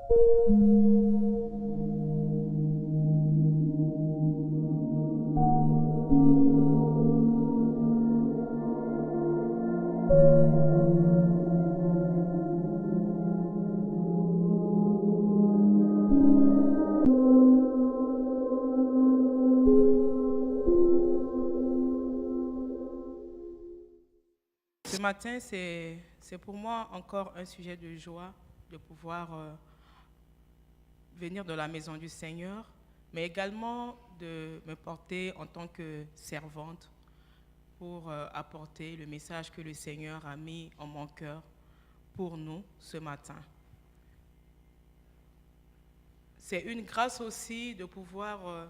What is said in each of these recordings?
Ce matin, c'est pour moi encore un sujet de joie de pouvoir venir dans la maison du Seigneur, mais également de me porter en tant que servante pour apporter le message que le Seigneur a mis en mon cœur pour nous ce matin. C'est une grâce aussi de pouvoir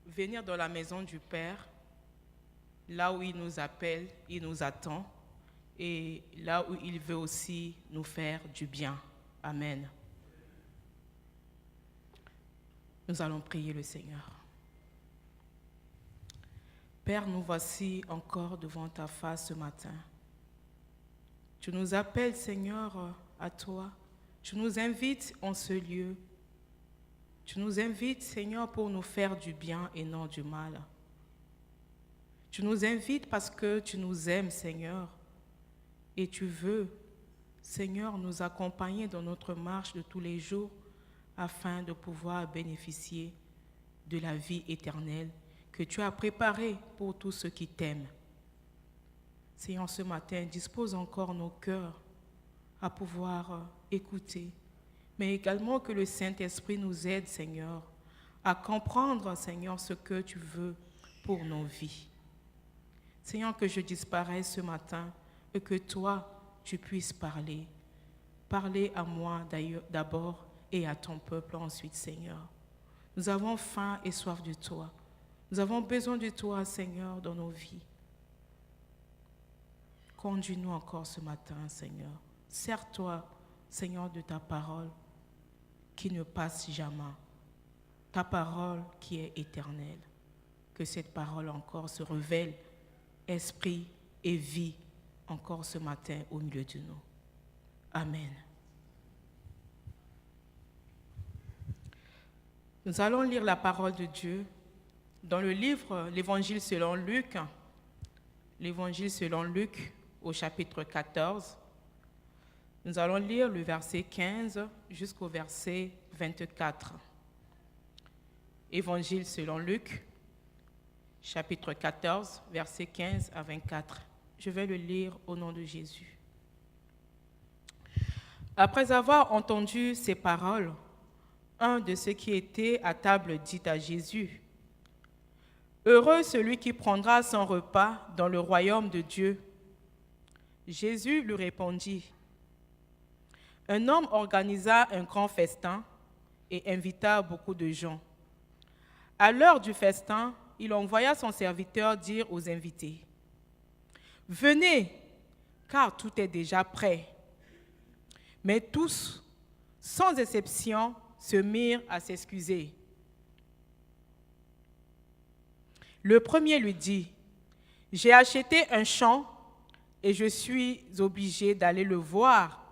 venir dans la maison du Père, là où il nous appelle, il nous attend, et là où il veut aussi nous faire du bien. Amen. Nous allons prier le Seigneur. Père, nous voici encore devant ta face ce matin. Tu nous appelles, Seigneur, à toi. Tu nous invites en ce lieu. Tu nous invites, Seigneur, pour nous faire du bien et non du mal. Tu nous invites parce que tu nous aimes, Seigneur, et tu veux, Seigneur, nous accompagner dans notre marche de tous les jours afin de pouvoir bénéficier de la vie éternelle que tu as préparée pour tous ceux qui t'aiment. Seigneur, ce matin, dispose encore nos cœurs à pouvoir écouter, mais également que le Saint-Esprit nous aide, Seigneur, à comprendre, Seigneur, ce que tu veux pour nos vies. Seigneur, que je disparaisse ce matin et que toi, tu puisses parler. Parler à moi d'abord et à ton peuple ensuite, Seigneur. Nous avons faim et soif de toi. Nous avons besoin de toi, Seigneur, dans nos vies. Conduis-nous encore ce matin, Seigneur. Sers-toi, Seigneur, de ta parole qui ne passe jamais. Ta parole qui est éternelle. Que cette parole encore se révèle, esprit et vie, encore ce matin au milieu de nous. Amen. Nous allons lire la parole de Dieu dans le livre l'Évangile selon Luc, au chapitre 14. Nous allons lire le verset 15 jusqu'au verset 24. Évangile selon Luc, chapitre 14, versets 15 à 24. Je vais le lire au nom de Jésus. Après avoir entendu ces paroles, un de ceux qui étaient à table dit à Jésus, « Heureux celui qui prendra son repas dans le royaume de Dieu. » Jésus lui répondit, « Un homme organisa un grand festin et invita beaucoup de gens. À l'heure du festin, il envoya son serviteur dire aux invités, « Venez, car tout est déjà prêt. » Mais tous, sans exception, se mirent à s'excuser. Le premier lui dit, « J'ai acheté un champ et je suis obligé d'aller le voir.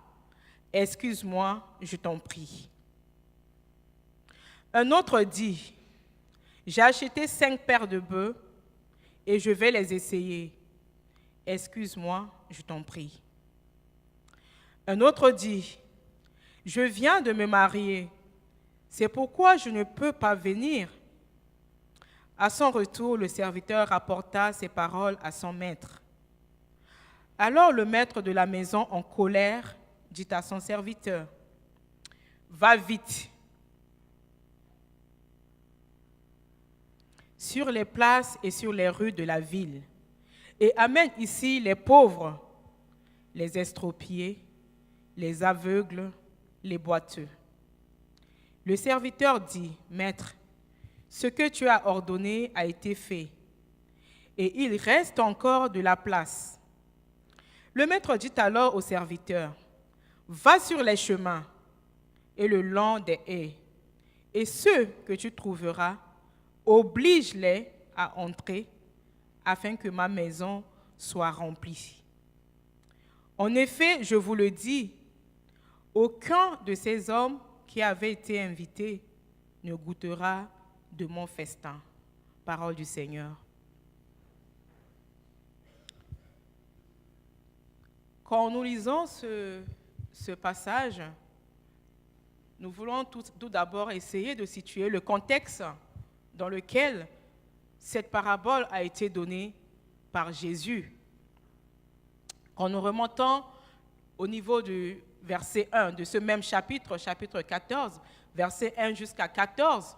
Excuse-moi, je t'en prie. » Un autre dit, « J'ai acheté 5 paires de bœufs et je vais les essayer. Excuse-moi, je t'en prie. » Un autre dit, « Je viens de me marier, c'est pourquoi je ne peux pas venir. » À son retour, le serviteur rapporta ces paroles à son maître. Alors le maître de la maison, en colère, dit à son serviteur, « Va vite sur les places et sur les rues de la ville, et amène ici les pauvres, les estropiés, les aveugles, les boiteux. » Le serviteur dit, « Maître, ce que tu as ordonné a été fait, et il reste encore de la place. » Le maître dit alors au serviteur, « Va sur les chemins et le long des haies, et ceux que tu trouveras, oblige-les à entrer, afin que ma maison soit remplie. En effet, je vous le dis, aucun de ces hommes qui avait été invité ne goûtera de mon festin. Parole du Seigneur. Quand nous lisons ce passage, nous voulons tout d'abord essayer de situer le contexte dans lequel cette parabole a été donnée par Jésus. En nous remontant au niveau du verset 1 de ce même chapitre 14, verset 1 jusqu'à 14,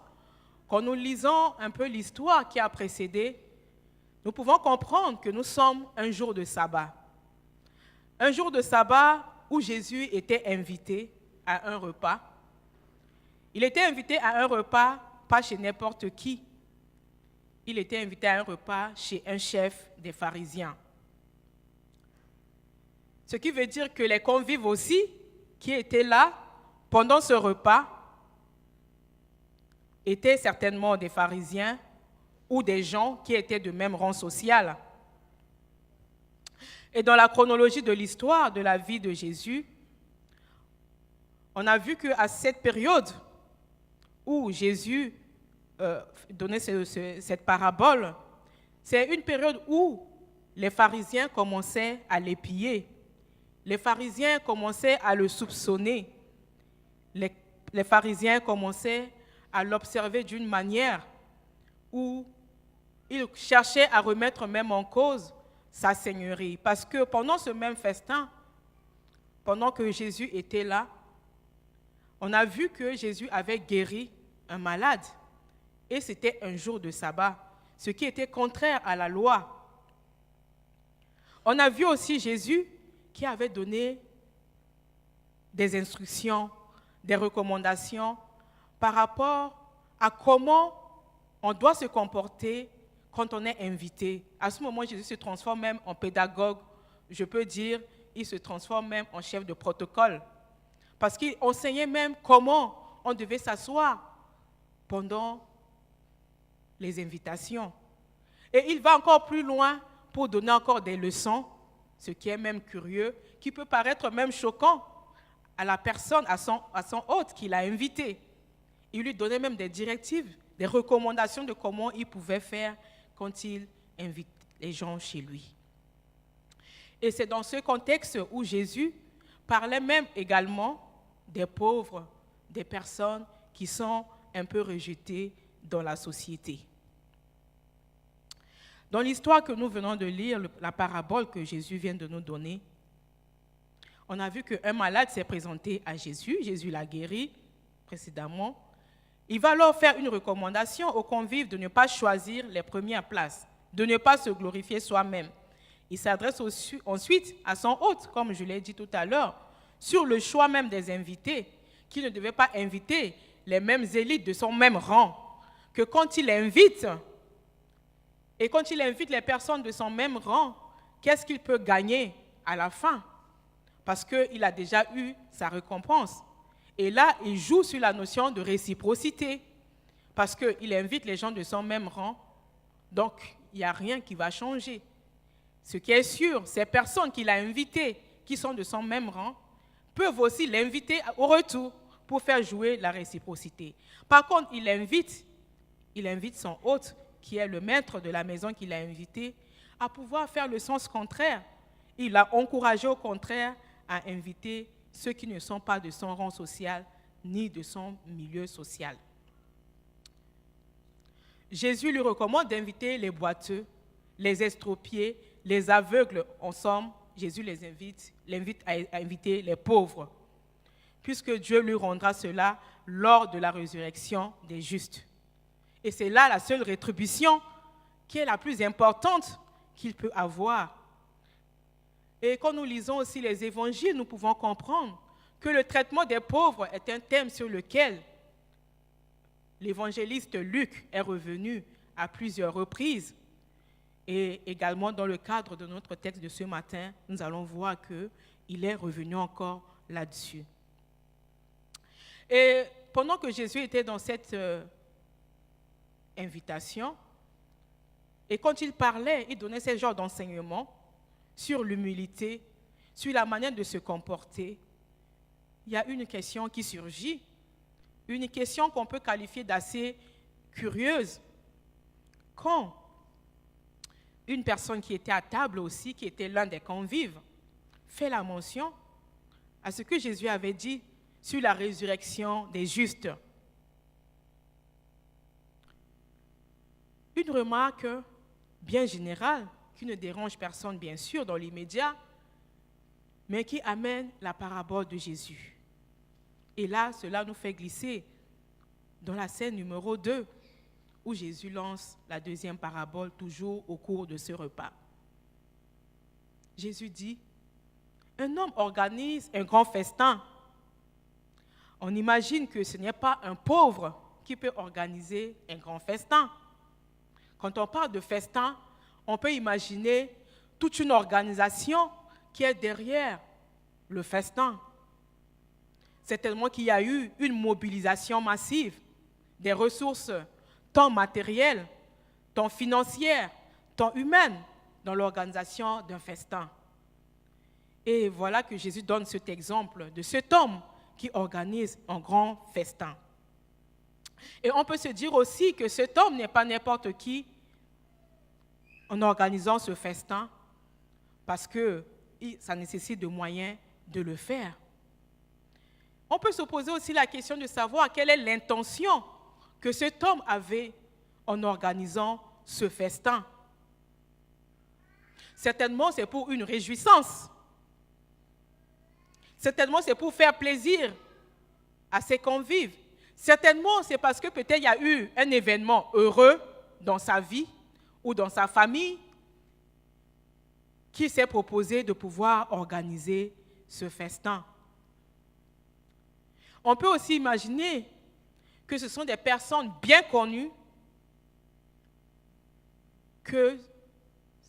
quand nous lisons un peu l'histoire qui a précédé, nous pouvons comprendre que nous sommes un jour de sabbat. Un jour de sabbat où Jésus était invité à un repas. Il était invité à un repas, pas chez n'importe qui. Il était invité à un repas chez un chef des pharisiens. Ce qui veut dire que les convives aussi, qui étaient là pendant ce repas, étaient certainement des pharisiens ou des gens qui étaient de même rang social. Et dans la chronologie de l'histoire de la vie de Jésus, on a vu qu'à cette période où Jésus donnait cette parabole, c'est une période où les pharisiens commençaient à l'épier. Les pharisiens commençaient à le soupçonner. Les pharisiens commençaient à l'observer d'une manière où ils cherchaient à remettre même en cause sa seigneurie. Parce que pendant ce même festin, pendant que Jésus était là, on a vu que Jésus avait guéri un malade. Et c'était un jour de sabbat, ce qui était contraire à la loi. On a vu aussi Jésus qui avait donné des instructions, des recommandations par rapport à comment on doit se comporter quand on est invité. À ce moment, Jésus se transforme même en pédagogue, je peux dire, il se transforme même en chef de protocole. Parce qu'il enseignait même comment on devait s'asseoir pendant les invitations. Et il va encore plus loin pour donner encore des leçons, ce qui est même curieux, qui peut paraître même choquant à la personne, à son hôte qu'il a invité. Il lui donnait même des directives, des recommandations de comment il pouvait faire quand il invite les gens chez lui. Et c'est dans ce contexte où Jésus parlait même également des pauvres, des personnes qui sont un peu rejetées dans la société. Dans l'histoire que nous venons de lire, la parabole que Jésus vient de nous donner, on a vu qu'un malade s'est présenté à Jésus. Jésus l'a guéri précédemment. Il va alors faire une recommandation aux convives de ne pas choisir les premières places, de ne pas se glorifier soi-même. Il s'adresse ensuite à son hôte, comme je l'ai dit tout à l'heure, sur le choix même des invités, qui ne devait pas inviter les mêmes élites de son même rang, que quand il invite, et quand il invite les personnes de son même rang, qu'est-ce qu'il peut gagner à la fin? Parce qu'il a déjà eu sa récompense. Et là, il joue sur la notion de réciprocité, parce qu'il invite les gens de son même rang, donc il n'y a rien qui va changer. Ce qui est sûr, ces personnes qu'il a invitées, qui sont de son même rang, peuvent aussi l'inviter au retour pour faire jouer la réciprocité. Par contre, il invite son hôte, qui est le maître de la maison qu'il a invité, à pouvoir faire le sens contraire. Il l'a encouragé au contraire à inviter ceux qui ne sont pas de son rang social ni de son milieu social. Jésus lui recommande d'inviter les boiteux, les estropiés, les aveugles. En somme, Jésus l'invite à inviter les pauvres, puisque Dieu lui rendra cela lors de la résurrection des justes. Et c'est là la seule rétribution qui est la plus importante qu'il peut avoir. Et quand nous lisons aussi les évangiles, nous pouvons comprendre que le traitement des pauvres est un thème sur lequel l'évangéliste Luc est revenu à plusieurs reprises. Et également dans le cadre de notre texte de ce matin, nous allons voir qu'il est revenu encore là-dessus. Et pendant que Jésus était dans cette invitation, et quand il parlait, il donnait ce genre d'enseignement sur l'humilité, sur la manière de se comporter, il y a une question qui surgit Une question qu'on peut qualifier d'assez curieuse. Quand une personne qui était à table aussi, qui était l'un des convives, fait la mention à ce que Jésus avait dit sur la résurrection des justes. Une remarque bien générale, qui ne dérange personne bien sûr dans l'immédiat, mais qui amène la parabole de Jésus. Et là, cela nous fait glisser dans la scène numéro 2, où Jésus lance la deuxième parabole, toujours au cours de ce repas. Jésus dit, un homme organise un grand festin. On imagine que ce n'est pas un pauvre qui peut organiser un grand festin. Quand on parle de festin, on peut imaginer toute une organisation qui est derrière le festin. Certainement qu'il y a eu une mobilisation massive des ressources tant matérielles, tant financières, tant humaines dans l'organisation d'un festin. Et voilà que Jésus donne cet exemple de cet homme qui organise un grand festin. Et on peut se dire aussi que cet homme n'est pas n'importe qui en organisant ce festin, parce que ça nécessite de moyens de le faire. On peut se poser aussi la question de savoir quelle est l'intention que cet homme avait en organisant ce festin. Certainement, c'est pour une réjouissance. Certainement, c'est pour faire plaisir à ses convives. Certainement, c'est parce que peut-être il y a eu un événement heureux dans sa vie ou dans sa famille qui s'est proposé de pouvoir organiser ce festin. On peut aussi imaginer que ce sont des personnes bien connues que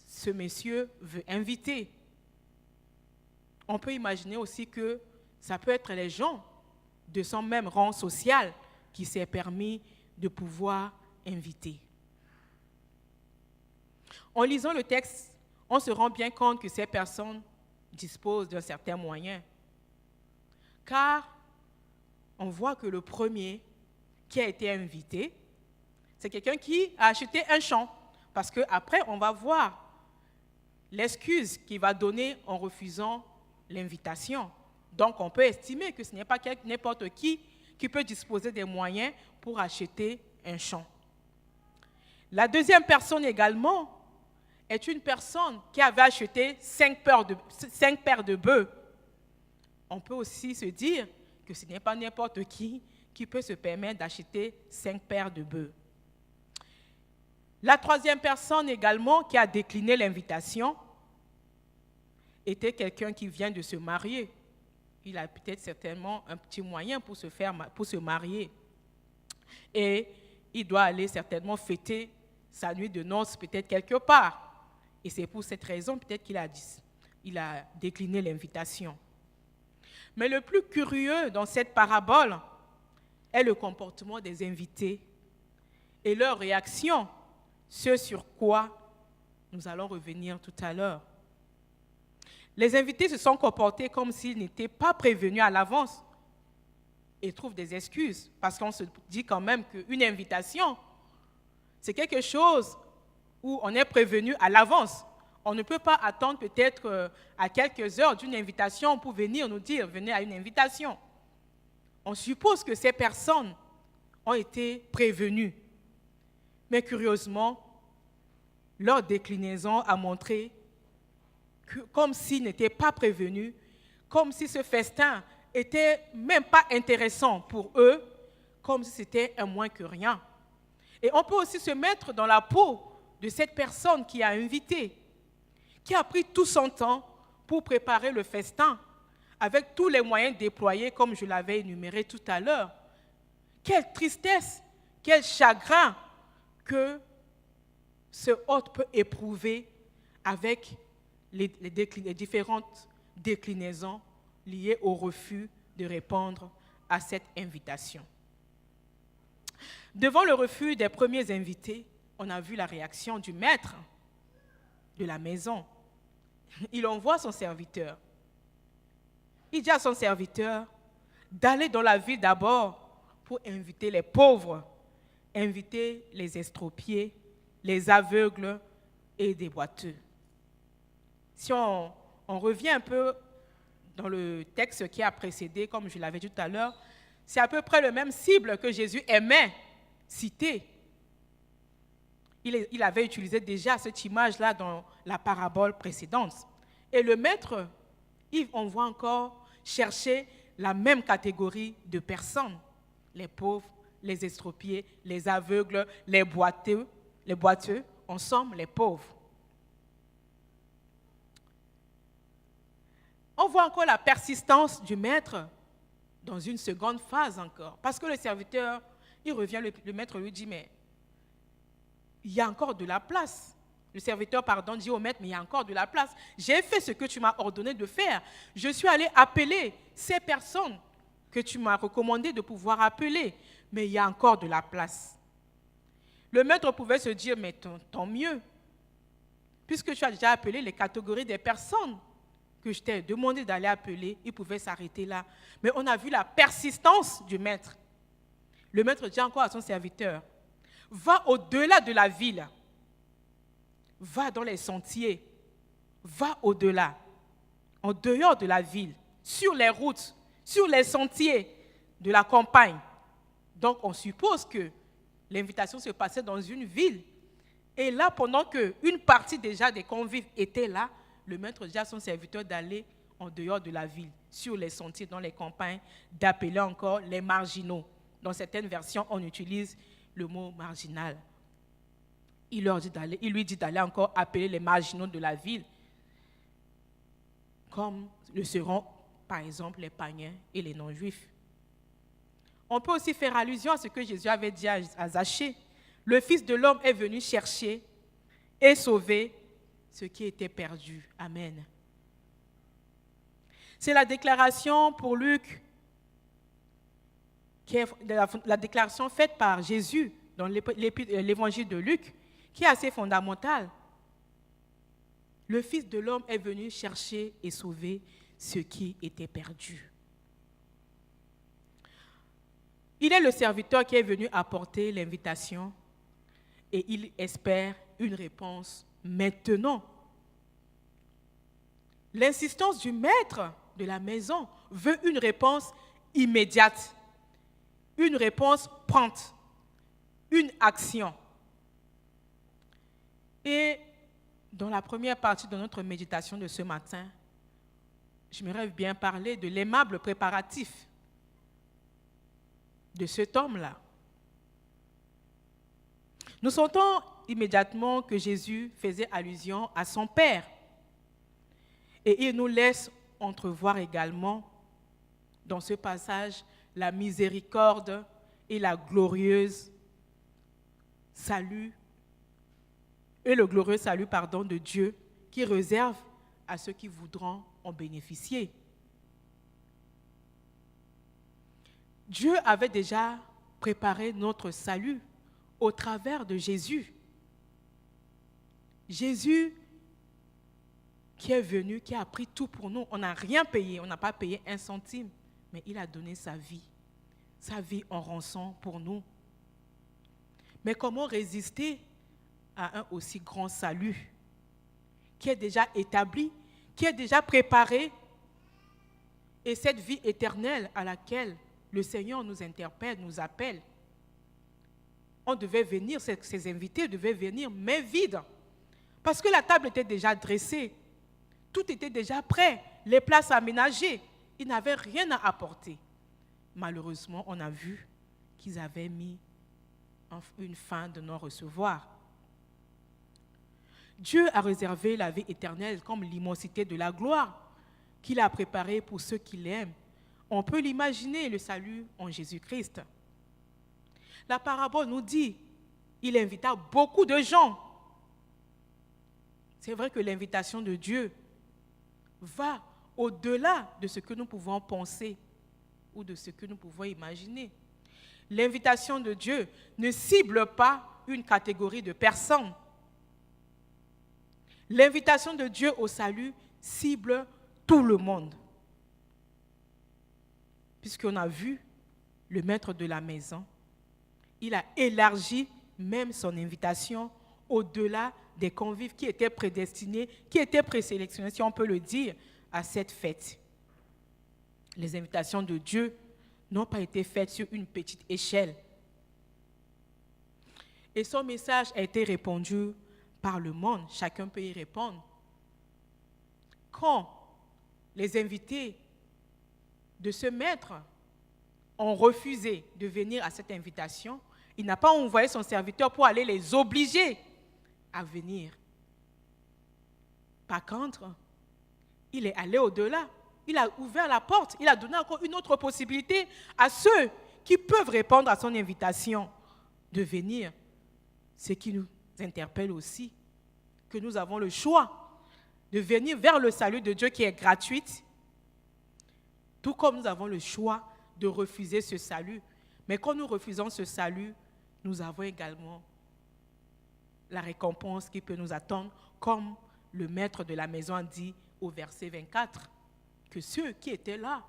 ce monsieur veut inviter. On peut imaginer aussi que ça peut être les gens de son même rang social qui s'est permis de pouvoir inviter. En lisant le texte, on se rend bien compte que ces personnes disposent d'un certain moyen. Car on voit que le premier qui a été invité, c'est quelqu'un qui a acheté un champ. Parce qu'après, on va voir l'excuse qu'il va donner en refusant l'invitation. Donc, on peut estimer que ce n'est pas n'importe qui peut disposer des moyens pour acheter un champ. La deuxième personne également est une personne qui avait acheté 5 paires de bœufs. On peut aussi se dire que ce n'est pas n'importe qui peut se permettre d'acheter 5 paires de bœufs. La troisième personne également qui a décliné l'invitation était quelqu'un qui vient de se marier. Il a peut-être certainement un petit moyen pour se marier. Et il doit aller certainement fêter sa nuit de noces peut-être quelque part. Et c'est pour cette raison peut-être qu'il a décliné l'invitation. Mais le plus curieux dans cette parabole est le comportement des invités et leur réaction, ce sur quoi nous allons revenir tout à l'heure. Les invités se sont comportés comme s'ils n'étaient pas prévenus à l'avance et trouvent des excuses parce qu'on se dit quand même qu'une invitation, c'est quelque chose où on est prévenu à l'avance. On ne peut pas attendre peut-être à quelques heures d'une invitation pour venir nous dire « venez à une invitation ». On suppose que ces personnes ont été prévenues. Mais curieusement, leur déclinaison a montré que, comme s'ils n'étaient pas prévenus, comme si ce festin n'était même pas intéressant pour eux, comme si c'était un moins que rien. Et on peut aussi se mettre dans la peau de cette personne qui a invité, qui a pris tout son temps pour préparer le festin, avec tous les moyens déployés, comme je l'avais énuméré tout à l'heure. Quelle tristesse, quel chagrin que ce hôte peut éprouver avec les différentes déclinaisons liées au refus de répondre à cette invitation. Devant le refus des premiers invités, on a vu la réaction du maître de la maison. Il envoie son serviteur. Il dit à son serviteur d'aller dans la ville d'abord pour inviter les pauvres, inviter les estropiés, les aveugles et des boiteux. Si on revient un peu dans le texte qui a précédé, comme je l'avais dit tout à l'heure, c'est à peu près le même cible que Jésus aimait citer. Il avait utilisé déjà cette image-là dans la parabole précédente. Et le maître, on voit encore chercher la même catégorie de personnes. Les pauvres, les estropiés, les aveugles, les boiteux, en somme, les pauvres. On voit encore la persistance du maître dans une seconde phase encore. Parce que le serviteur, il revient, le maître lui dit, mais il y a encore de la place. Le serviteur, dit au maître, mais il y a encore de la place. J'ai fait ce que tu m'as ordonné de faire. Je suis allé appeler ces personnes que tu m'as recommandé de pouvoir appeler, mais il y a encore de la place. Le maître pouvait se dire, mais tant mieux, puisque tu as déjà appelé les catégories des personnes que je t'ai demandé d'aller appeler, il pouvait s'arrêter là. Mais on a vu la persistance du maître. Le maître dit encore à son serviteur, va au-delà de la ville, va dans les sentiers, va au-delà, en dehors de la ville, sur les routes, sur les sentiers de la campagne. Donc on suppose que l'invitation se passait dans une ville. Et là, pendant qu'une partie déjà des convives étaient là, le maître dit à son serviteur d'aller en dehors de la ville, sur les sentiers, dans les campagnes, d'appeler encore les marginaux. Dans certaines versions, on utilise le mot marginal. Il lui dit d'aller encore appeler les marginaux de la ville, comme le seront, par exemple, les païens et les non-juifs. On peut aussi faire allusion à ce que Jésus avait dit à Zachée. Le Fils de l'homme est venu chercher et sauver ce qui était perdu. Amen. C'est la déclaration pour Luc, qui est la déclaration faite par Jésus dans l'évangile de Luc, qui est assez fondamentale. Le Fils de l'homme est venu chercher et sauver ce qui était perdu. Il est le serviteur qui est venu apporter l'invitation et il espère une réponse maintenant. L'insistance du maître de la maison veut une réponse immédiate, une réponse prompte, une action. Et dans la première partie de notre méditation de ce matin, j'aimerais bien parler de l'aimable préparatif de cet homme-là. Nous sentons immédiatement que Jésus faisait allusion à son Père. Et il nous laisse entrevoir également dans ce passage la miséricorde et la glorieuse salut, et le glorieux salut de Dieu qui réserve à ceux qui voudront en bénéficier. Dieu avait déjà préparé notre salut au travers de Jésus. Jésus qui est venu, qui a pris tout pour nous. On n'a rien payé, on n'a pas payé un centime, mais il a donné sa vie en rançon pour nous. Mais comment résister à un aussi grand salut qui est déjà établi, qui est déjà préparé, et cette vie éternelle à laquelle le Seigneur nous interpelle, nous appelle. On devait venir, ces invités devaient venir, mais vides, parce que la table était déjà dressée, tout était déjà prêt, les places aménagées, ils n'avaient rien à apporter. Malheureusement, on a vu qu'ils avaient mis une fin de non-recevoir. Dieu a réservé la vie éternelle comme l'immensité de la gloire qu'il a préparée pour ceux qui l'aiment. On peut l'imaginer, le salut en Jésus-Christ. La parabole nous dit, il invita beaucoup de gens. C'est vrai que l'invitation de Dieu va au-delà de ce que nous pouvons penser ou de ce que nous pouvons imaginer. L'invitation de Dieu ne cible pas une catégorie de personnes. L'invitation de Dieu au salut cible tout le monde. Puisqu'on a vu le maître de la maison, il a élargi même son invitation au-delà des convives qui étaient prédestinés, qui étaient présélectionnés, si on peut le dire, à cette fête. Les invitations de Dieu n'ont pas été faites sur une petite échelle. Et son message a été répandu par le monde. Chacun peut y répondre. Quand les invités de ce maître ont refusé de venir à cette invitation, il n'a pas envoyé son serviteur pour aller les obliger à venir. Par contre, il est allé au-delà. Il a ouvert la porte. Il a donné encore une autre possibilité à ceux qui peuvent répondre à son invitation de venir. Ce qui nous interpelle aussi, que nous avons le choix de venir vers le salut de Dieu qui est gratuit, tout comme nous avons le choix de refuser ce salut. Mais quand nous refusons ce salut, nous avons également la récompense qui peut nous attendre, comme le maître de la maison a dit au verset 24, que ceux qui étaient là,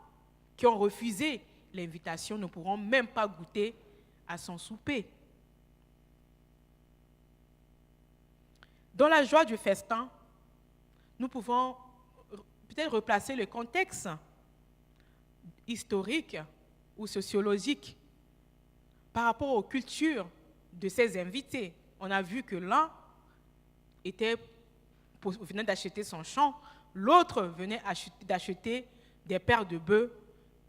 qui ont refusé l'invitation, ne pourront même pas goûter à son souper. Dans la joie du festin, nous pouvons peut-être replacer le contexte historique ou sociologique par rapport aux cultures de ces invités. On a vu que l'un venait d'acheter son champ, l'autre venait d'acheter des paires de bœufs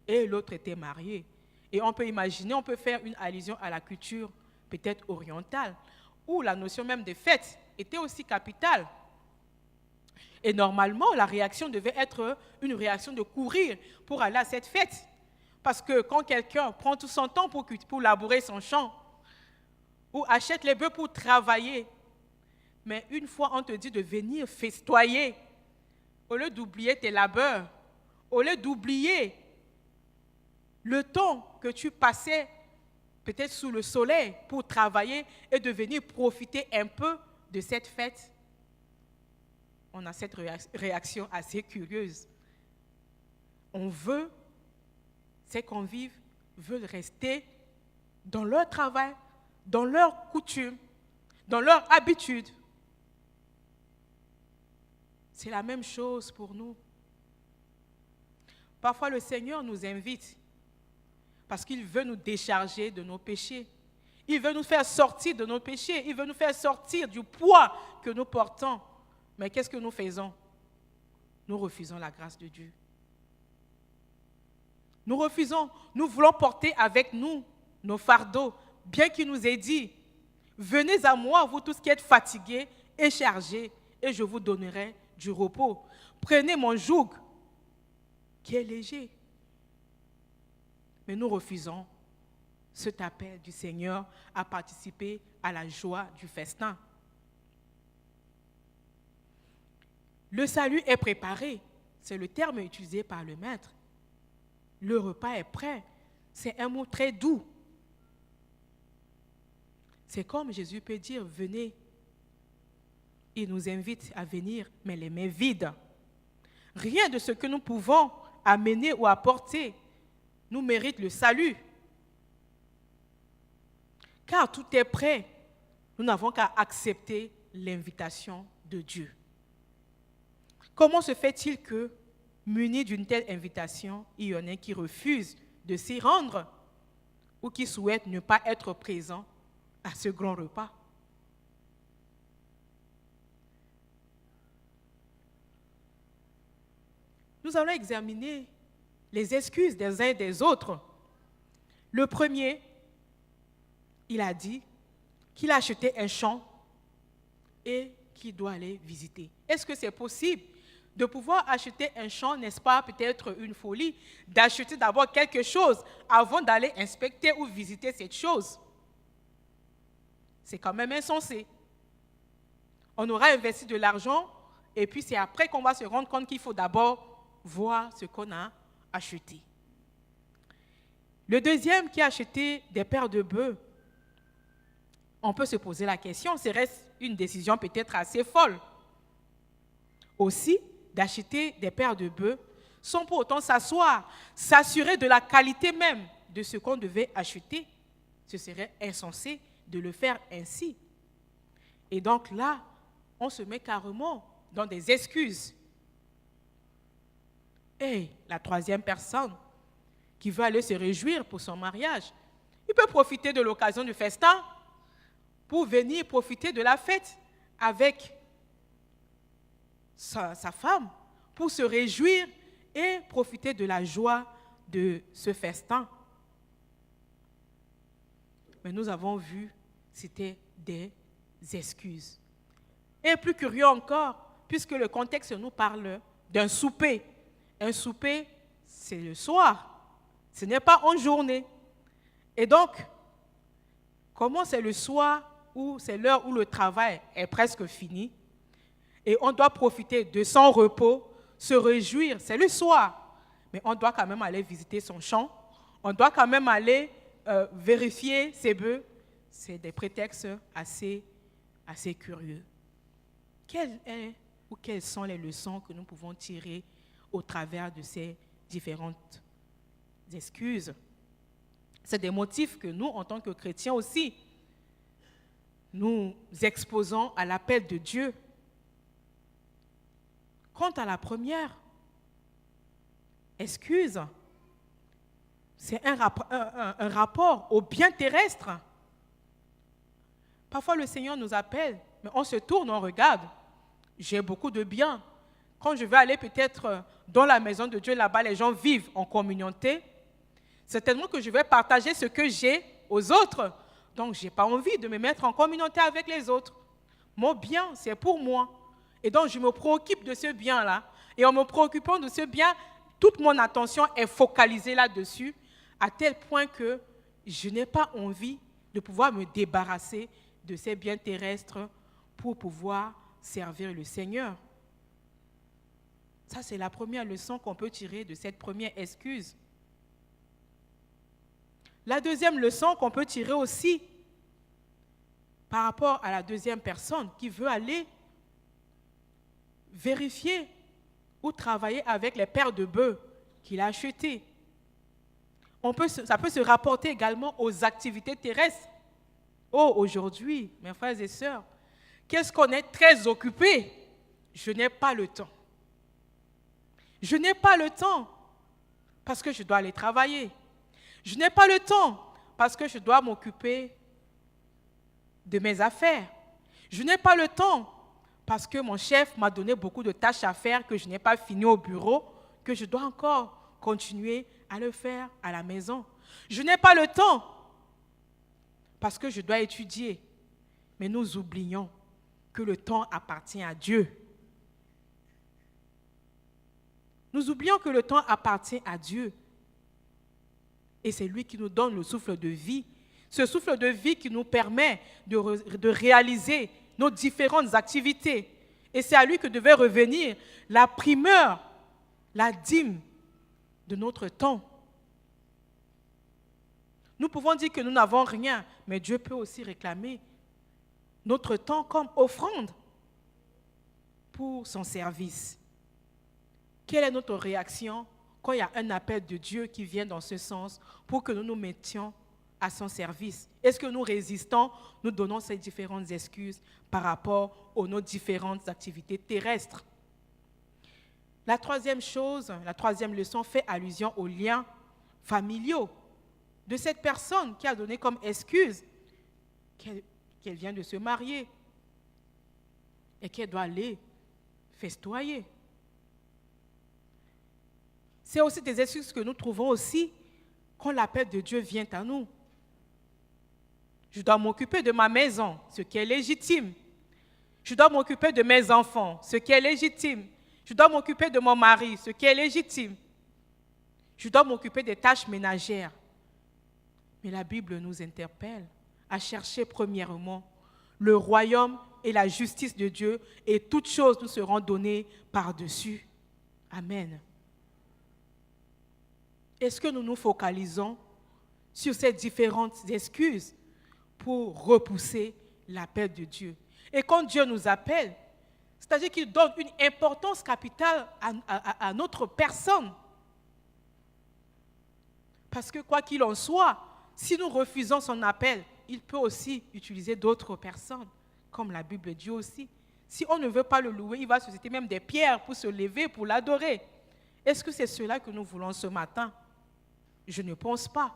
et l'autre était marié. Et on peut imaginer, on peut faire une allusion à la culture peut-être orientale, où la notion même de fête était aussi capitale. Et normalement, la réaction devait être une réaction de courir pour aller à cette fête. Parce que quand quelqu'un prend tout son temps pour labourer son champ, ou achète les bœufs pour travailler, mais une fois on te dit de venir festoyer, au lieu d'oublier tes labeurs, au lieu d'oublier le temps que tu passais peut-être sous le soleil pour travailler et de venir profiter un peu de cette fête, on a cette réaction assez curieuse. Ces convives veulent rester dans leur travail, dans leurs coutumes, dans leurs habitudes. C'est la même chose pour nous. Parfois, le Seigneur nous invite parce qu'il veut nous décharger de nos péchés. Il veut nous faire sortir de nos péchés. Il veut nous faire sortir du poids que nous portons. Mais qu'est-ce que nous faisons? Nous refusons la grâce de Dieu. Nous refusons. Nous voulons porter avec nous nos fardeaux, bien qu'il nous ait dit, venez à moi, vous tous qui êtes fatigués et chargés, et je vous donnerai du repos. Prenez mon joug, qui est léger. Mais nous refusons cet appel du Seigneur à participer à la joie du festin. Le salut est préparé, c'est le terme utilisé par le maître. Le repas est prêt, c'est un mot très doux. C'est comme Jésus peut dire, venez. Il nous invite à venir, mais les mains vides. Rien de ce que nous pouvons amener ou apporter nous mérite le salut. Car tout est prêt. Nous n'avons qu'à accepter l'invitation de Dieu. Comment se fait-il que, munis d'une telle invitation, il y en ait qui refusent de s'y rendre ou qui souhaitent ne pas être présents à ce grand repas? Nous allons examiner les excuses des uns et des autres. Le premier, il a dit qu'il a acheté un champ et qu'il doit aller visiter. Est-ce que c'est possible de pouvoir acheter un champ, n'est-ce pas, peut-être une folie, d'acheter d'abord quelque chose avant d'aller inspecter ou visiter cette chose? C'est quand même insensé. On aura investi de l'argent et puis c'est après qu'on va se rendre compte qu'il faut d'abord voir ce qu'on a acheté. Le deuxième qui a acheté des paires de bœufs, on peut se poser la question, serait-ce une décision peut-être assez folle? Aussi, d'acheter des paires de bœufs sans pour autant s'asseoir, s'assurer de la qualité même de ce qu'on devait acheter. Ce serait insensé de le faire ainsi. Et donc là, on se met carrément dans des excuses. Et la troisième personne qui veut aller se réjouir pour son mariage, il peut profiter de l'occasion du festin pour venir profiter de la fête avec sa femme, pour se réjouir et profiter de la joie de ce festin. Mais nous avons vu, c'était des excuses. Et plus curieux encore, puisque le contexte nous parle d'un souper. Un souper, c'est le soir, ce n'est pas en journée. Et donc, comment c'est le soir où c'est l'heure où le travail est presque fini et on doit profiter de son repos, se réjouir, c'est le soir. Mais on doit quand même aller visiter son champ, on doit quand même aller vérifier ses bœufs. C'est des prétextes assez curieux. Quelles sont les leçons que nous pouvons tirer au travers de ces différentes excuses? C'est des motifs que nous, en tant que chrétiens aussi, nous exposons à l'appel de Dieu. Quant à la première excuse, c'est un rapport au bien terrestre. Parfois, le Seigneur nous appelle, mais on se tourne, on regarde. J'ai beaucoup de biens. Quand je vais aller peut-être dans la maison de Dieu, là-bas, les gens vivent en communauté. Certainement que je vais partager ce que j'ai aux autres. Donc, je n'ai pas envie de me mettre en communauté avec les autres. Mon bien, c'est pour moi. Et donc, je me préoccupe de ce bien-là. Et en me préoccupant de ce bien, toute mon attention est focalisée là-dessus, à tel point que je n'ai pas envie de pouvoir me débarrasser de ces biens terrestres pour pouvoir servir le Seigneur. Ça, c'est la première leçon qu'on peut tirer de cette première excuse. La deuxième leçon qu'on peut tirer aussi par rapport à la deuxième personne qui veut aller vérifier ou travailler avec les paires de bœufs qu'il a achetés. Ça peut se rapporter également aux activités terrestres. Oh, aujourd'hui, mes frères et sœurs, qu'est-ce qu'on est très occupé? Je n'ai pas le temps. Je n'ai pas le temps parce que je dois aller travailler. Je n'ai pas le temps parce que je dois m'occuper de mes affaires. Je n'ai pas le temps parce que mon chef m'a donné beaucoup de tâches à faire que je n'ai pas fini au bureau, que je dois encore continuer à le faire à la maison. Je n'ai pas le temps parce que je dois étudier. Mais nous oublions que le temps appartient à Dieu. Nous oublions que le temps appartient à Dieu. Et c'est lui qui nous donne le souffle de vie. Ce souffle de vie qui nous permet de réaliser nos différentes activités. Et c'est à lui que devait revenir la primeur, la dîme de notre temps. Nous pouvons dire que nous n'avons rien, mais Dieu peut aussi réclamer notre temps comme offrande pour son service. Quelle est notre réaction quand il y a un appel de Dieu qui vient dans ce sens pour que nous nous mettions à son service? Est-ce que nous résistons, nous donnons ces différentes excuses par rapport aux nos différentes activités terrestres? La troisième chose, la troisième leçon fait allusion aux liens familiaux de cette personne qui a donné comme excuse qu'elle vient de se marier et qu'elle doit aller festoyer. C'est aussi des excuses que nous trouvons aussi quand l'appel de Dieu vient à nous. Je dois m'occuper de ma maison, ce qui est légitime. Je dois m'occuper de mes enfants, ce qui est légitime. Je dois m'occuper de mon mari, ce qui est légitime. Je dois m'occuper des tâches ménagères. Mais la Bible nous interpelle à chercher premièrement le royaume et la justice de Dieu, et toutes choses nous seront données par-dessus. Amen. Est-ce que nous nous focalisons sur ces différentes excuses pour repousser l'appel de Dieu? Et quand Dieu nous appelle, c'est-à-dire qu'il donne une importance capitale à notre personne. Parce que quoi qu'il en soit, si nous refusons son appel, il peut aussi utiliser d'autres personnes, comme la Bible dit aussi. Si on ne veut pas le louer, il va susciter même des pierres pour se lever, pour l'adorer. Est-ce que c'est cela que nous voulons ce matin? Je ne pense pas.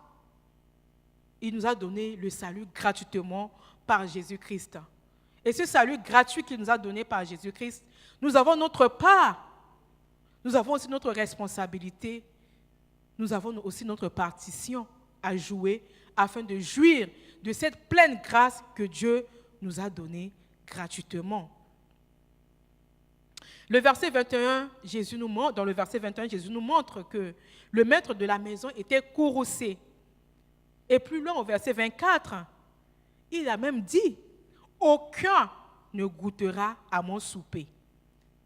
Il nous a donné le salut gratuitement par Jésus-Christ. Et ce salut gratuit qu'il nous a donné par Jésus-Christ, nous avons notre part. Nous avons aussi notre responsabilité. Nous avons aussi notre partition à jouer afin de jouir de cette pleine grâce que Dieu nous a donnée gratuitement. Le verset 21, dans le verset 21, Jésus nous montre que le maître de la maison était courroucé. Et plus loin, au verset 24, il a même dit, « Aucun ne goûtera à mon souper. »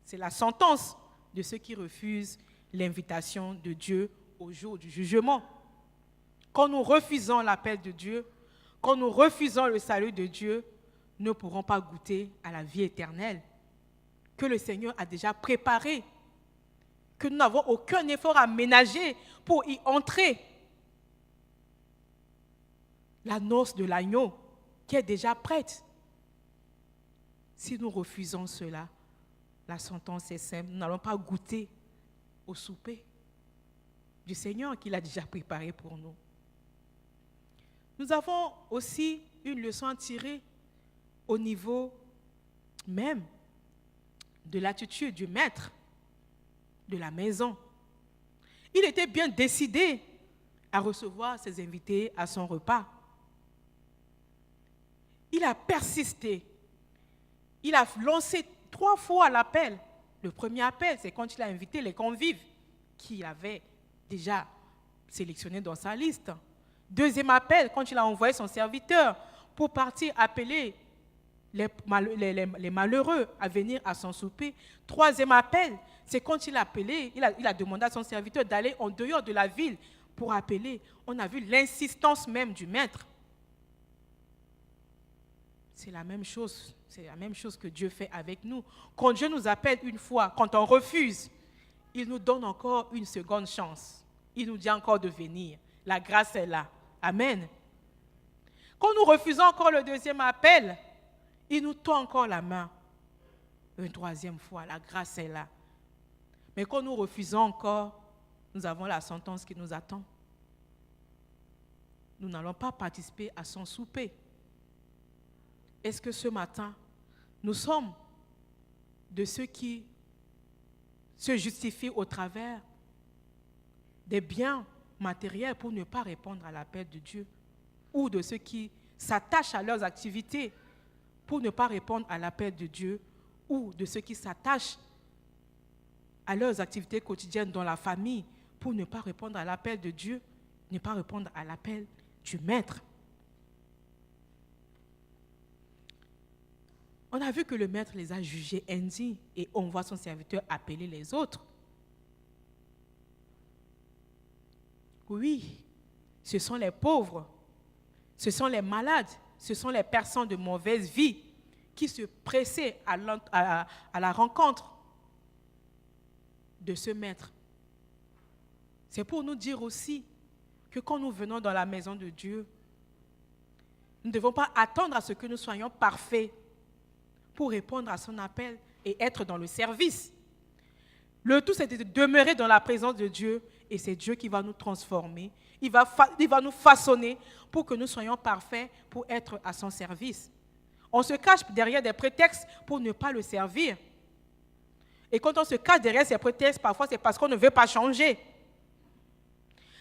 C'est la sentence de ceux qui refusent l'invitation de Dieu au jour du jugement. Quand nous refusons l'appel de Dieu, quand nous refusons le salut de Dieu, nous ne pourrons pas goûter à la vie éternelle que le Seigneur a déjà préparée, que nous n'avons aucun effort à ménager pour y entrer. La noce de l'agneau qui est déjà prête. Si nous refusons cela, la sentence est simple, nous n'allons pas goûter au souper du Seigneur qu'il a déjà préparé pour nous. Nous avons aussi une leçon à tirer au niveau même de l'attitude du maître de la maison. Il était bien décidé à recevoir ses invités à son repas. Il a persisté. Il a lancé 3 fois l'appel. Le premier appel, c'est quand il a invité les convives qu'il avait déjà sélectionnés dans sa liste. Deuxième appel, quand il a envoyé son serviteur pour partir appeler les malheureux à venir à son souper. Troisième appel, c'est quand il a appelé, il a demandé à son serviteur d'aller en dehors de la ville pour appeler. On a vu l'insistance même du maître. C'est la même chose que Dieu fait avec nous. Quand Dieu nous appelle une fois, quand on refuse, il nous donne encore une seconde chance. Il nous dit encore de venir. La grâce est là. Amen. Quand nous refusons encore le deuxième appel, il nous tend encore la main. Une troisième fois, la grâce est là. Mais quand nous refusons encore, nous avons la sentence qui nous attend. Nous n'allons pas participer à son souper. Est-ce que ce matin, nous sommes de ceux qui se justifient au travers des biens matériels pour ne pas répondre à l'appel de Dieu, ou de ceux qui s'attachent à leurs activités pour ne pas répondre à l'appel de Dieu, ou de ceux qui s'attachent à leurs activités quotidiennes dans la famille pour ne pas répondre à l'appel de Dieu, ne pas répondre à l'appel du Maître. On a vu que le Maître les a jugés indignes et on voit son serviteur appeler les autres. Oui, ce sont les pauvres, ce sont les malades, ce sont les personnes de mauvaise vie qui se pressaient à la rencontre de ce Maître. C'est pour nous dire aussi que quand nous venons dans la maison de Dieu, nous ne devons pas attendre à ce que nous soyons parfaits pour répondre à son appel et être dans le service. Le tout, c'est de demeurer dans la présence de Dieu et c'est Dieu qui va nous transformer. Il va nous façonner pour que nous soyons parfaits pour être à son service. On se cache derrière des prétextes pour ne pas le servir. Et quand on se cache derrière ces prétextes, parfois c'est parce qu'on ne veut pas changer.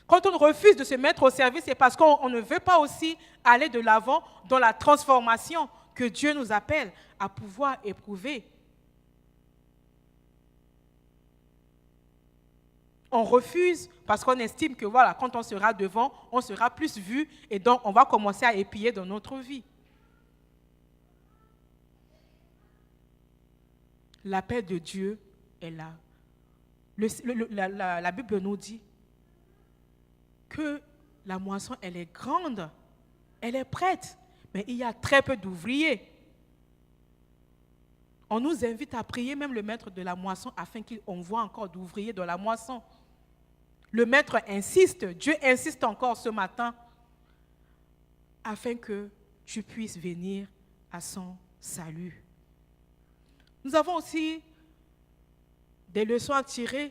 Quand on refuse de se mettre au service, c'est parce qu'on ne veut pas aussi aller de l'avant dans la transformation que Dieu nous appelle à pouvoir éprouver. On refuse parce qu'on estime que voilà, quand on sera devant, on sera plus vu et donc on va commencer à épier dans notre vie. L'appel de Dieu est là. La Bible nous dit que la moisson, elle est grande, elle est prête, mais il y a très peu d'ouvriers. On nous invite à prier même le maître de la moisson afin qu'on voit encore d'ouvriers dans la moisson. Le maître insiste, Dieu insiste encore ce matin afin que tu puisses venir à son salut. Nous avons aussi des leçons à tirer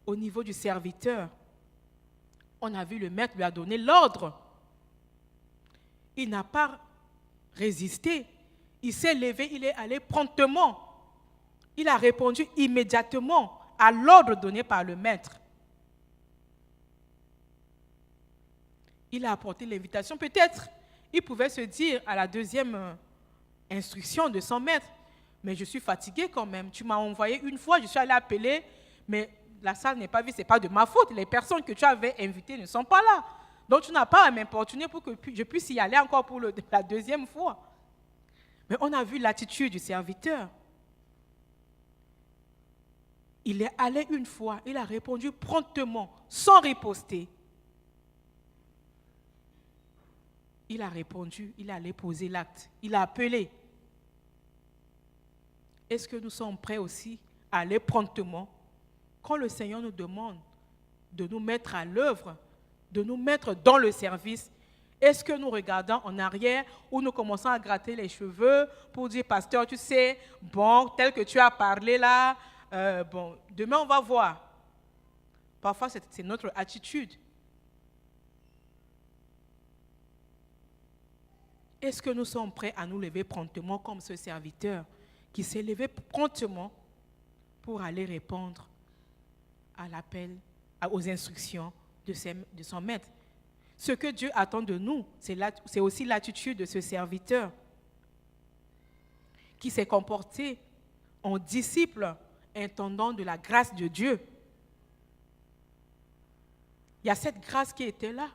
au niveau du serviteur. On a vu le maître lui a donné l'ordre. Il n'a pas résisté. Il s'est levé, il est allé promptement. Il a répondu immédiatement à l'ordre donné par le maître. Il a apporté l'invitation. Peut-être, il pouvait se dire à la deuxième instruction de son maître, mais je suis fatigué quand même. Tu m'as envoyé une fois, je suis allé appeler, mais la salle n'est pas vide, ce n'est pas de ma faute. Les personnes que tu avais invitées ne sont pas là. Donc tu n'as pas à m'importuner pour que je puisse y aller encore pour la deuxième fois. Mais on a vu l'attitude du serviteur. Il est allé une fois, il a répondu promptement, sans riposter. Il a répondu, il est allé poser l'acte, il a appelé. Est-ce que nous sommes prêts aussi à aller promptement quand le Seigneur nous demande de nous mettre à l'œuvre, de nous mettre dans le service? Est-ce que nous regardons en arrière ou nous commençons à gratter les cheveux pour dire, pasteur, tu sais, bon, tel que tu as parlé là, bon, demain on va voir. Parfois, c'est notre attitude. Est-ce que nous sommes prêts à nous lever promptement comme ce serviteur qui s'est levé promptement pour aller répondre à l'appel, aux instructions de son maître? Ce que Dieu attend de nous, c'est aussi l'attitude de ce serviteur qui s'est comporté en disciple intendant de la grâce de Dieu. Il y a cette grâce qui était là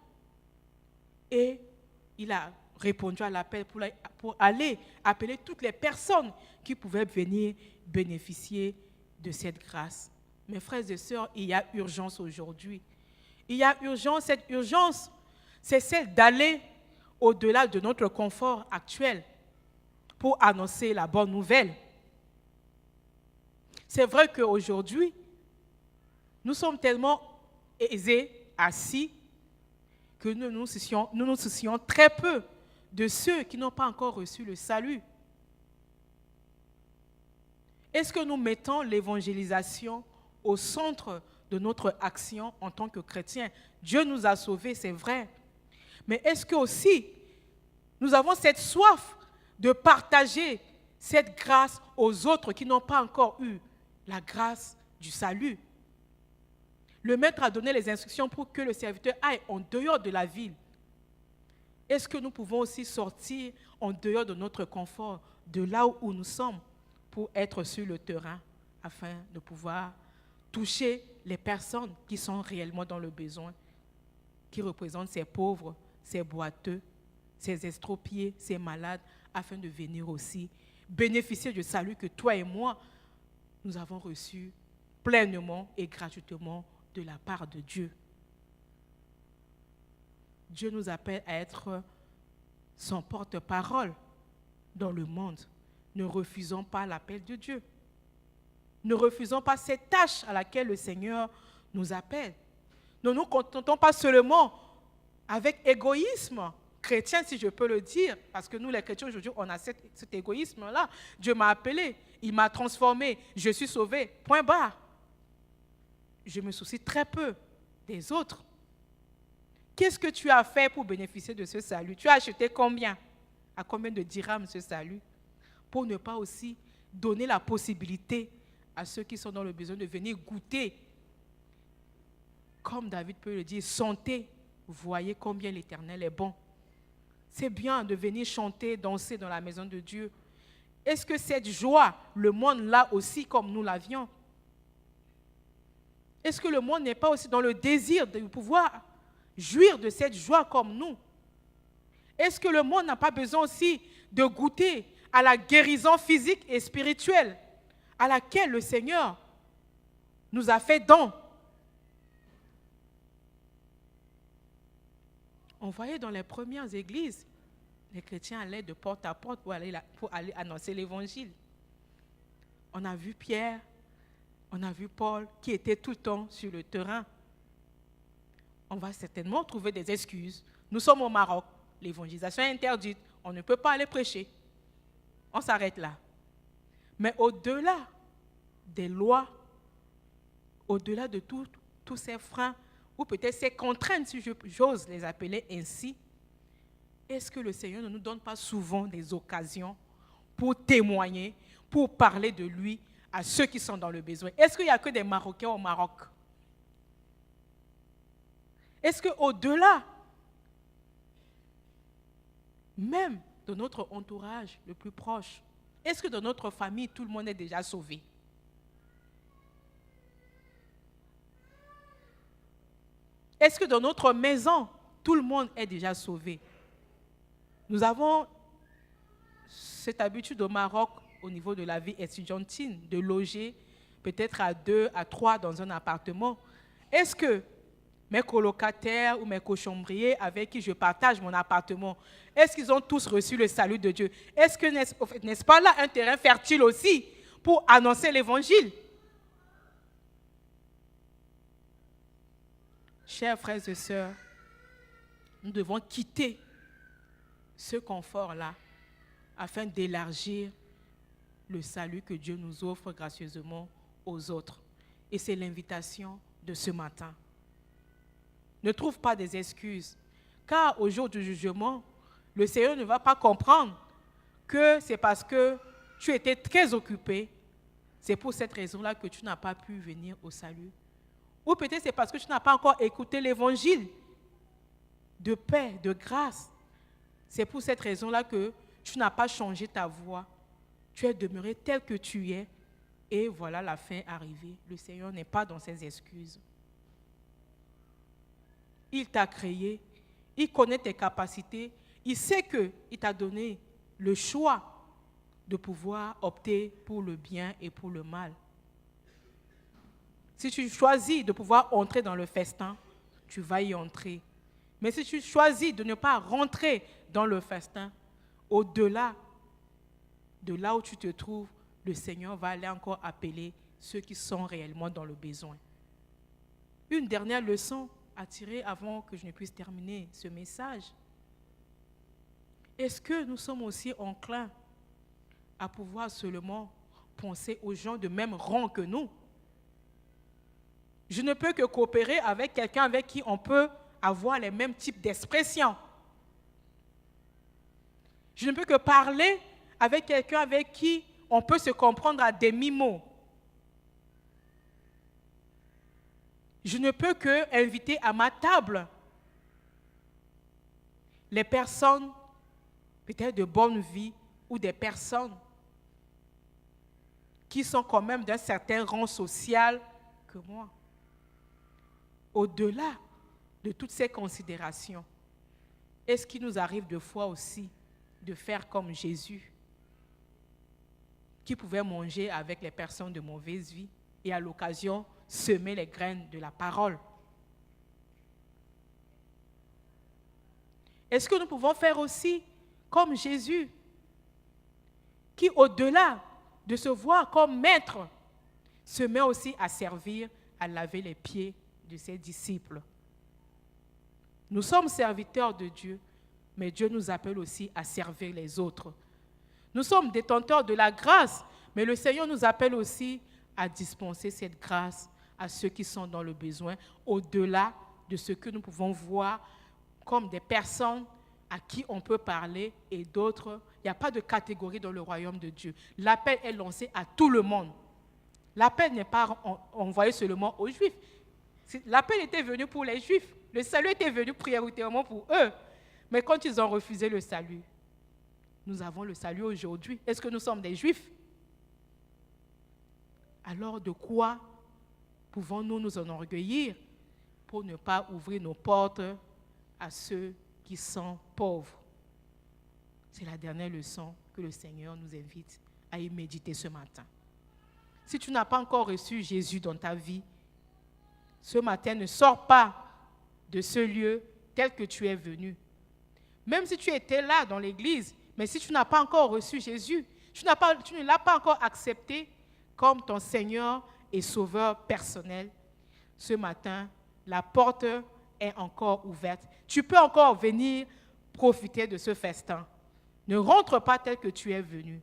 et il a répondu à l'appel pour aller appeler toutes les personnes qui pouvaient venir bénéficier de cette grâce. Mes frères et sœurs, il y a urgence aujourd'hui. Il y a urgence, cette urgence, c'est celle d'aller au-delà de notre confort actuel pour annoncer la bonne nouvelle. C'est vrai qu'aujourd'hui, nous sommes tellement aisés, assis, que nous nous soucions très peu de ceux qui n'ont pas encore reçu le salut. Est-ce que nous mettons l'évangélisation au centre de notre action en tant que chrétiens? Dieu nous a sauvés, c'est vrai. Mais est-ce que aussi nous avons cette soif de partager cette grâce aux autres qui n'ont pas encore eu la grâce du salut? Le maître a donné les instructions pour que le serviteur aille en dehors de la ville. Est-ce que nous pouvons aussi sortir en dehors de notre confort, de là où nous sommes, pour être sur le terrain, afin de pouvoir toucher les personnes qui sont réellement dans le besoin, qui représentent ces pauvres, ces boiteux, ces estropiés, ces malades, afin de venir aussi bénéficier du salut que toi et moi, nous avons reçu pleinement et gratuitement de la part de Dieu. Dieu nous appelle à être son porte-parole dans le monde. Ne refusons pas l'appel de Dieu. Ne refusons pas cette tâche à laquelle le Seigneur nous appelle. Ne nous contentons pas seulement avec égoïsme chrétien, si je peux le dire, parce que nous, les chrétiens, aujourd'hui, on a cet égoïsme-là. Dieu m'a appelé, il m'a transformé, je suis sauvé, point barre. Je me soucie très peu des autres. Qu'est-ce que tu as fait pour bénéficier de ce salut? Tu as acheté combien? À combien de dirhams ce salut? Pour ne pas aussi donner la possibilité à ceux qui sont dans le besoin de venir goûter. Comme David peut le dire, sentez, voyez combien l'Éternel est bon. C'est bien de venir chanter, danser dans la maison de Dieu. Est-ce que cette joie, le monde l'a aussi comme nous l'avions? Est-ce que le monde n'est pas aussi dans le désir de pouvoir jouir de cette joie comme nous? Est-ce que le monde n'a pas besoin aussi de goûter à la guérison physique et spirituelle à laquelle le Seigneur nous a fait don? On voyait dans les premières églises, les chrétiens allaient de porte à porte pour aller annoncer l'évangile. On a vu Pierre, on a vu Paul qui étaient tout le temps sur le terrain. on va certainement trouver des excuses. Nous sommes au Maroc, l'évangélisation est interdite, on ne peut pas aller prêcher. On s'arrête là. Mais au-delà des lois, au-delà de tous ces freins, ou peut-être ces contraintes, si j'ose les appeler ainsi, est-ce que le Seigneur ne nous donne pas souvent des occasions pour témoigner, pour parler de lui à ceux qui sont dans le besoin? Est-ce qu'il n'y a que des Marocains au Maroc? Est-ce qu'au-delà, même de notre entourage le plus proche, est-ce que dans notre famille, tout le monde est déjà sauvé? Est-ce que dans notre maison, tout le monde est déjà sauvé? Nous avons cette habitude au Maroc, au niveau de la vie estudiantine, de loger peut-être à 2, à 3 dans un appartement. Est-ce que mes colocataires ou mes cochombriers avec qui je partage mon appartement, est-ce qu'ils ont tous reçu le salut de Dieu? Est-ce que n'est-ce pas là un terrain fertile aussi pour annoncer l'évangile? Chers frères et sœurs, nous devons quitter ce confort-là afin d'élargir le salut que Dieu nous offre gracieusement aux autres. Et c'est l'invitation de ce matin. Ne trouve pas des excuses, car au jour du jugement, le Seigneur ne va pas comprendre que c'est parce que tu étais très occupé, c'est pour cette raison-là que tu n'as pas pu venir au salut. Ou peut-être c'est parce que tu n'as pas encore écouté l'évangile de paix, de grâce. C'est pour cette raison-là que tu n'as pas changé ta voix. Tu es demeuré tel que tu es. Et voilà la fin arrivée. Le Seigneur n'est pas dans ses excuses. Il t'a créé. Il connaît tes capacités. Il sait qu'il t'a donné le choix de pouvoir opter pour le bien et pour le mal. Si tu choisis de pouvoir entrer dans le festin, tu vas y entrer. Mais si tu choisis de ne pas rentrer dans le festin, au-delà de là où tu te trouves, le Seigneur va aller encore appeler ceux qui sont réellement dans le besoin. Une dernière leçon à tirer avant que je ne puisse terminer ce message. Est-ce que nous sommes aussi enclins à pouvoir seulement penser aux gens de même rang que nous? Je ne peux que coopérer avec quelqu'un avec qui on peut avoir les mêmes types d'expressions. Je ne peux que parler avec quelqu'un avec qui on peut se comprendre à demi-mot. Je ne peux que inviter à ma table les personnes peut-être de bonne vie ou des personnes qui sont quand même d'un certain rang social que moi. Au-delà de toutes ces considérations, est-ce qu'il nous arrive de fois aussi de faire comme Jésus, qui pouvait manger avec les personnes de mauvaise vie et à l'occasion semer les graines de la parole? Est-ce que nous pouvons faire aussi comme Jésus, qui au-delà de se voir comme maître, se met aussi à servir, à laver les pieds de ses disciples? Nous sommes serviteurs de Dieu, mais Dieu nous appelle aussi à servir les autres. Nous sommes détenteurs de la grâce, mais le Seigneur nous appelle aussi à dispenser cette grâce à ceux qui sont dans le besoin, au-delà de ce que nous pouvons voir comme des personnes à qui on peut parler et d'autres. Il n'y a pas de catégorie dans le royaume de Dieu. L'appel est lancé à tout le monde. L'appel n'est pas envoyé seulement aux Juifs. L'appel était venu pour les Juifs. Le salut était venu prioritairement pour eux. Mais quand ils ont refusé le salut, nous avons le salut aujourd'hui. Est-ce que nous sommes des Juifs? Alors de quoi pouvons-nous nous enorgueillir pour ne pas ouvrir nos portes à ceux qui sont pauvres? C'est la dernière leçon que le Seigneur nous invite à y méditer ce matin. Si tu n'as pas encore reçu Jésus dans ta vie, ce matin, ne sors pas de ce lieu tel que tu es venu. Même si tu étais là dans l'église, mais si tu n'as pas encore reçu Jésus, tu ne l'as pas encore accepté comme ton Seigneur et Sauveur personnel, ce matin, la porte est encore ouverte. Tu peux encore venir profiter de ce festin. Ne rentre pas tel que tu es venu,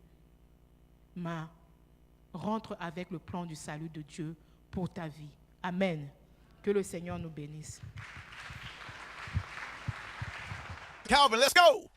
mais rentre avec le plan du salut de Dieu pour ta vie. Amen. Que le Seigneur nous bénisse. Calvin, let's go.